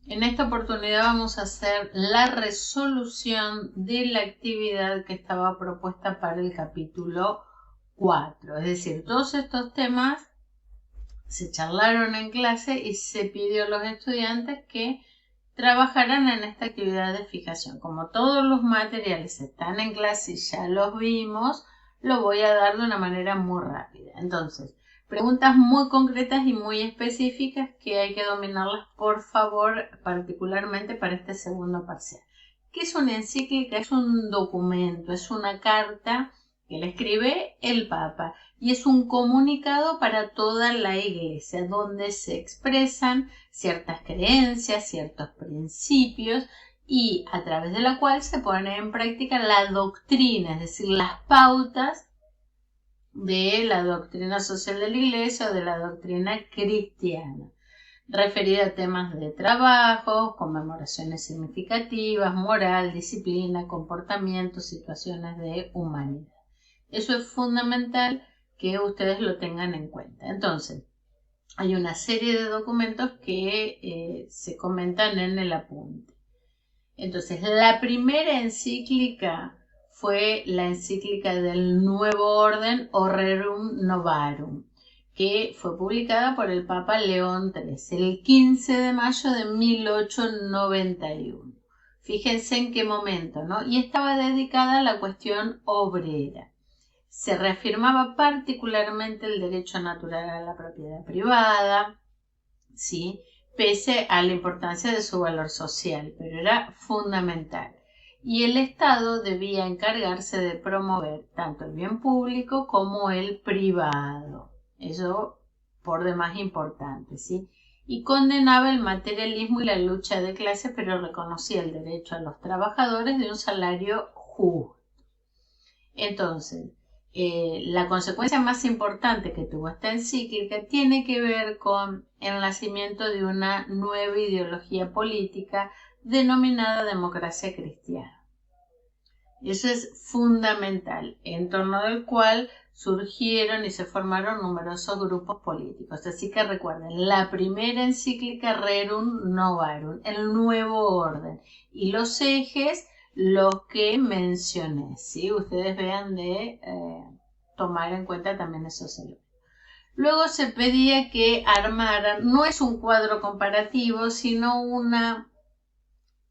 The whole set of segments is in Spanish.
En esta oportunidad vamos a hacer la resolución de la actividad que estaba propuesta para el capítulo 4. Es decir, todos estos temas se charlaron en clase y se pidió a los estudiantes que trabajaran en esta actividad de fijación. Como todos los materiales están en clase y ya los vimos, lo voy a dar de una manera muy rápida. Entonces, preguntas muy concretas y muy específicas que hay que dominarlas, por favor, particularmente para este segundo parcial. ¿Qué es una encíclica? Es un documento, es una carta que le escribe el Papa y es un comunicado para toda la Iglesia donde se expresan ciertas creencias, ciertos principios y a través de la cual se pone en práctica la doctrina, es decir, las pautas de la doctrina social de la Iglesia o de la doctrina cristiana, referida a temas de trabajo, conmemoraciones significativas, moral, disciplina, comportamiento, situaciones de humanidad. Eso es fundamental que ustedes lo tengan en cuenta. Entonces, hay una serie de documentos que se comentan en el apunte. Entonces, la primera encíclica fue la encíclica del Nuevo Orden o Rerum Novarum, que fue publicada por el Papa León XIII el 15 de mayo de 1891. Fíjense en qué momento, ¿no? Y estaba dedicada a la cuestión obrera. Se reafirmaba particularmente el derecho natural a la propiedad privada, ¿sí? Pese a la importancia de su valor social, pero era fundamental. Y el Estado debía encargarse de promover tanto el bien público como el privado. Eso por demás importante, ¿sí? Y condenaba el materialismo y la lucha de clase, pero reconocía el derecho a los trabajadores de un salario justo. Entonces, la consecuencia más importante que tuvo esta encíclica tiene que ver con el nacimiento de una nueva ideología política denominada democracia cristiana. Eso es fundamental, en torno del cual surgieron y se formaron numerosos grupos políticos. Así que recuerden, la primera encíclica Rerum Novarum, el nuevo orden, y los ejes, los que mencioné, ¿sí? Ustedes vean de tomar en cuenta también esos elementos. Luego se pedía que armaran, no es un cuadro comparativo, sino una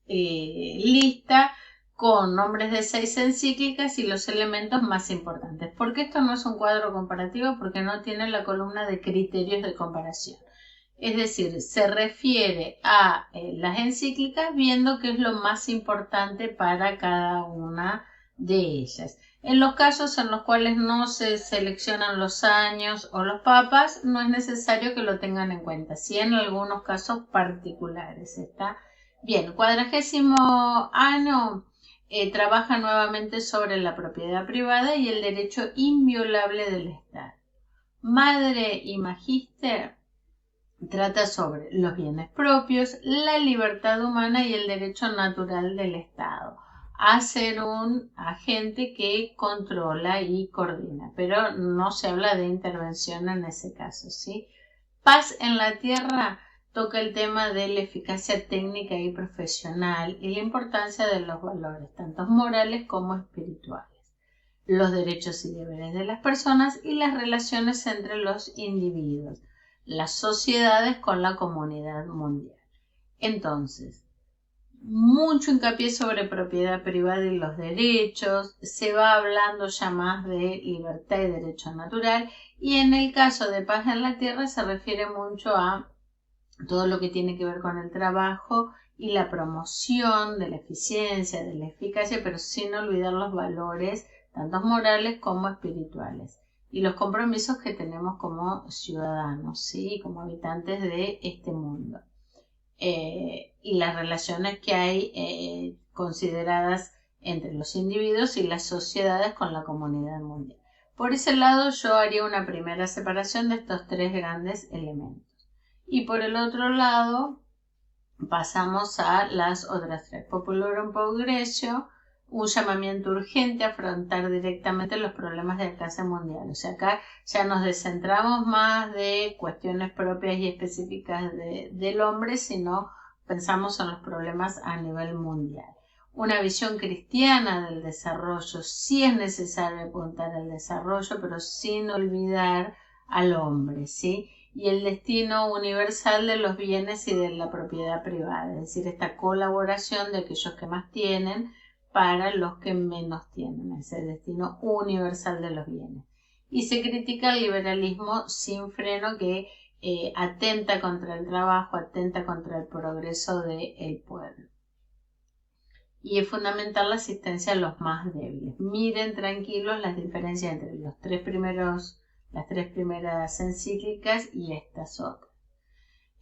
lista con nombres de 6 encíclicas y los elementos más importantes. ¿Por qué esto no es un cuadro comparativo? Porque no tiene la columna de criterios de comparación. Es decir, se refiere a las encíclicas viendo qué es lo más importante para cada una de ellas. En los casos en los cuales no se seleccionan los años o los papas, no es necesario que lo tengan en cuenta, sí en algunos casos particulares. ¿Está bien? 40º año trabaja nuevamente sobre la propiedad privada y el derecho inviolable del Estado. Madre y Magíster trata sobre los bienes propios, la libertad humana y el derecho natural del Estado a ser un agente que controla y coordina, pero no se habla de intervención en ese caso, ¿sí? Paz en la Tierra toca el tema de la eficacia técnica y profesional y la importancia de los valores, tanto morales como espirituales, los derechos y deberes de las personas y las relaciones entre los individuos, las sociedades con la comunidad mundial. Entonces, mucho hincapié sobre propiedad privada y los derechos, se va hablando ya más de libertad y derecho natural, y en el caso de Paz en la Tierra se refiere mucho a todo lo que tiene que ver con el trabajo y la promoción de la eficiencia, de la eficacia, pero sin olvidar los valores, tanto morales como espirituales, y los compromisos que tenemos como ciudadanos, ¿sí? Como habitantes de este mundo. Y las relaciones que hay consideradas entre los individuos y las sociedades con la comunidad mundial. Por ese lado yo haría una primera separación de estos 3 grandes elementos. Y por el otro lado pasamos a las otras 3. Populorum Progressio, un llamamiento urgente a afrontar directamente los problemas de alcance mundial. O sea, acá ya nos descentramos más de cuestiones propias y específicas del hombre, sino pensamos en los problemas a nivel mundial. Una visión cristiana del desarrollo, sí es necesario apuntar al desarrollo, pero sin olvidar al hombre, ¿sí? Y el destino universal de los bienes y de la propiedad privada, es decir, esta colaboración de aquellos que más tienen para los que menos tienen, ese destino universal de los bienes. Y se critica el liberalismo sin freno que atenta contra el trabajo, atenta contra el progreso del pueblo. Y es fundamental la asistencia a los más débiles. Miren tranquilos las diferencias entre las tres primeras encíclicas y estas otras.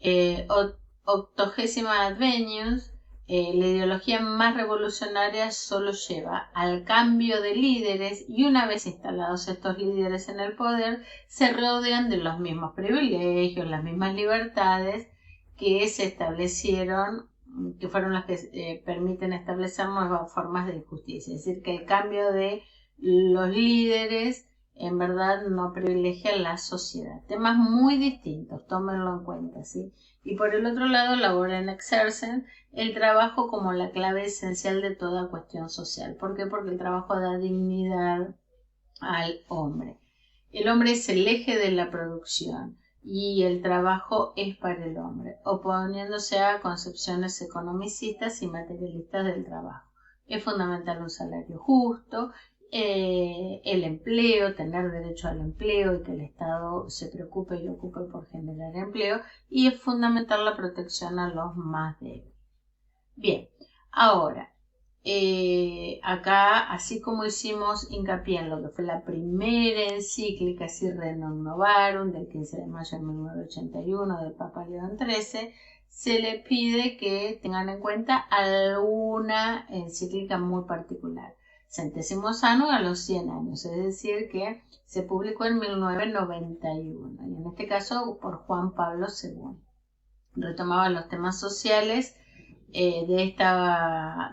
80ª Advenius, la ideología más revolucionaria solo lleva al cambio de líderes y una vez instalados estos líderes en el poder, se rodean de los mismos privilegios, las mismas libertades que se establecieron, que fueron las que permiten establecer nuevas formas de justicia. Es decir, que el cambio de los líderes en verdad no privilegia la sociedad. Temas muy distintos, tómenlo en cuenta, ¿sí? Y por el otro lado, Laboren Exercen, el trabajo como la clave esencial de toda cuestión social. ¿Por qué? Porque el trabajo da dignidad al hombre. El hombre es el eje de la producción y el trabajo es para el hombre, oponiéndose a concepciones economicistas y materialistas del trabajo. Es fundamental un salario justo, el empleo, tener derecho al empleo y que el Estado se preocupe y ocupe por generar empleo, y es fundamental la protección a los más débiles. Bien, ahora, acá, así como hicimos hincapié en lo que fue la primera encíclica Rerum Novarum del 15 de mayo de 1981 del Papa León XIII, se le pide que tengan en cuenta alguna encíclica muy particular. Centésimos Annus a los 100 años, es decir, que se publicó en 1991, y en este caso por Juan Pablo II. Retomaba los temas sociales de esta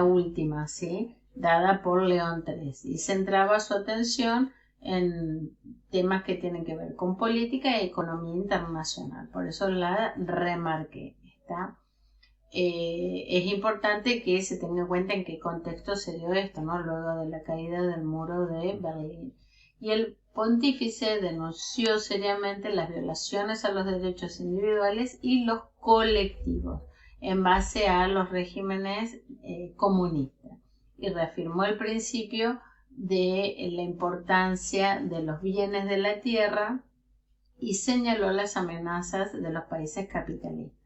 última, ¿sí? Dada por León XIII, y centraba su atención en temas que tienen que ver con política y economía internacional. Por eso la remarqué. Es importante que se tenga en cuenta en qué contexto se dio esto, ¿no? Luego de la caída del muro de Berlín. Y el pontífice denunció seriamente las violaciones a los derechos individuales y los colectivos en base a los regímenes comunistas, y reafirmó el principio de la importancia de los bienes de la tierra y señaló las amenazas de los países capitalistas,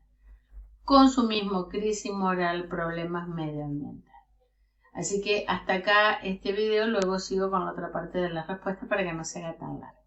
con su mismo crisis moral, problemas medioambientales. Así que hasta acá este video, luego sigo con la otra parte de la respuesta para que no se haga tan largo.